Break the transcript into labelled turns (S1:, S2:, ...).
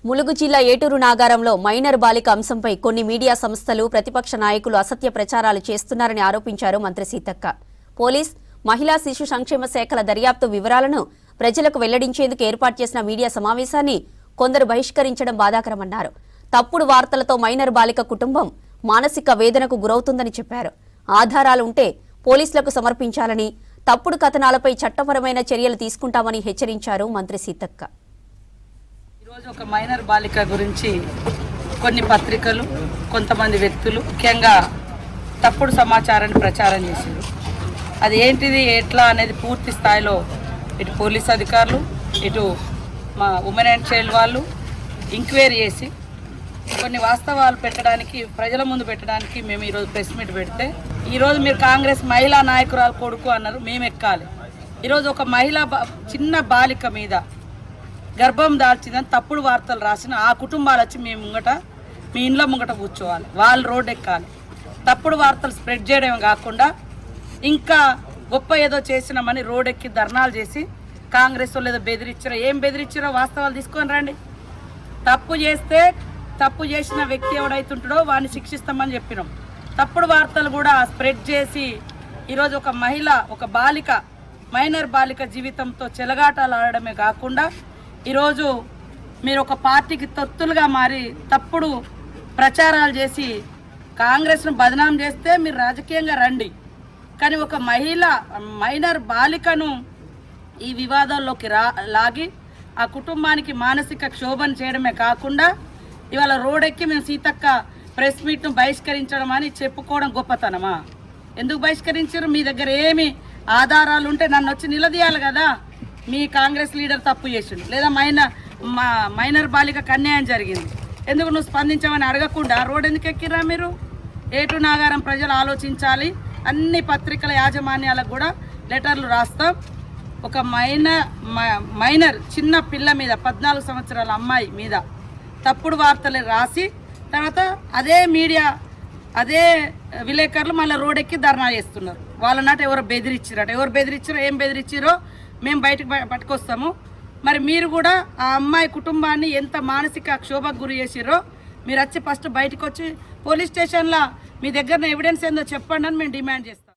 S1: ములుగు జిల్లా ఏటూరు నాగారంలో మైనర్ బాలిక అంశంపై కొన్ని మీడియా సంస్థలు ప్రతిపక్ష నాయకులు అసత్య ప్రచారాలు చేస్తున్నారని ఆరోపించారు మంత్రి సీతక్క. పోలీస్, మహిళా శిశు సంక్షేమ శాఖల దర్యాప్తు వివరాలను ప్రజలకు వెల్లడించేందుకు ఏర్పాటు చేసిన మీడియా సమావేశాన్ని కొందరు బహిష్కరించడం బాధాకరమన్నారు. తప్పుడు వార్తలతో మైనర్ బాలిక కుటుంబం మానసిక వేదనకు గురవుతుందని చెప్పారు. ఆధారాలు ఉంటే పోలీసులకు సమర్పించాలని, తప్పుడు కథనాలపై చట్టపరమైన చర్యలు తీసుకుంటామని హెచ్చరించారు మంత్రి సీతక్క.
S2: ఈరోజు ఒక మైనర్ బాలిక గురించి కొన్ని పత్రికలు, కొంతమంది వ్యక్తులు ముఖ్యంగా తప్పుడు సమాచారాన్ని ప్రచారం చేశారు. అది ఏంటిది, ఎట్లా అనేది పూర్తి స్థాయిలో ఇటు పోలీస్ అధికారులు, ఇటు మా ఉమెన్ అండ్ చైల్డ్ వాళ్ళు ఎంక్వైరీ చేసి కొన్ని వాస్తవాలు పెట్టడానికి, ప్రజల ముందు పెట్టడానికి మేము ఈరోజు ప్రెస్ మీట్ పెడితే, ఈరోజు మీరు కాంగ్రెస్ మహిళా నాయకురాలు కొడుకు అన్నారు, మేము ఎక్కాలి. ఈరోజు ఒక చిన్న బాలిక మీద గర్భం దాల్చిందని తప్పుడు వార్తలు రాసిన ఆ కుటుంబాలు వచ్చి మీ ఇంట్లో ముంగట కూర్చోవాలి, వాళ్ళు రోడ్డు ఎక్కాలి. తప్పుడు వార్తలు స్ప్రెడ్ చేయడం కాకుండా ఇంకా గొప్ప ఏదో చేసినామని రోడ్డెక్కి ధర్నాలు చేసి కాంగ్రెస్ వాళ్ళు ఏదో బెదిరించారో, ఏం బెదిరించారో వాస్తవాలు తీసుకొని రండి. తప్పు చేసిన వ్యక్తి ఎవడైతుంటాడో వాడిని శిక్షిస్తామని చెప్పినాం. తప్పుడు వార్తలు కూడా స్ప్రెడ్ చేసి ఈరోజు ఒక బాలిక, మైనర్ బాలిక జీవితంతో చెలగాటాలు ఆడడమే కాకుండా ఈరోజు మీరు ఒక పార్టీకి తొత్తులుగా మారి తప్పుడు ప్రచారాలు చేసి కాంగ్రెస్ను బదనాం చేస్తే మీరు రాజకీయంగా రండి. కానీ ఒక మైనర్ బాలికను ఈ వివాదాల్లోకి లాగి ఆ కుటుంబానికి మానసిక క్షోభను చేయడమే కాకుండా ఇవాళ రోడ్డెక్కి మేము సీతక్క ప్రెస్ మీట్ను బహిష్కరించడం అని చెప్పుకోవడం గొప్పతనమా? ఎందుకు బహిష్కరించారు? మీ దగ్గర ఏమి ఆధారాలు ఉంటే నన్ను వచ్చి నిలదీయాలి కదా. మీ కాంగ్రెస్ లీడర్ తప్పు చేసిండు, లేదా మైనర్ బాలికకు అన్యాయం జరిగింది, ఎందుకు నువ్వు స్పందించామని అడగకుండా రోడ్ ఎందుకు ఎక్కిరా మీరు? ఏటూరు నాగారం ప్రజలు ఆలోచించాలి. అన్ని పత్రికల యాజమాన్యాలకు కూడా లెటర్లు రాస్తాం. ఒక మైనర్ చిన్న పిల్ల మీద, 14 సంవత్సరాల అమ్మాయి మీద తప్పుడు వార్తలు రాసి తర్వాత అదే మీడియా, అదే విలేకరులు మళ్ళీ రోడ్డెక్కి ధర్నా చేస్తున్నారు. వాళ్ళ నాట ఎవరు బెదిరించారో, ఏం బెదిరించారో మేము బయటకు పట్టుకొస్తాము. మరి మీరు కూడా ఆ అమ్మాయి కుటుంబాన్ని ఎంత మానసిక క్షోభకు గురి చేసిరో మీరు వచ్చి ఫస్ట్ బయటకు వచ్చి పోలీస్ స్టేషన్లో మీ దగ్గర ఎవిడెన్స్ ఏందో చెప్పండి అని మేము డిమాండ్ చేస్తాం.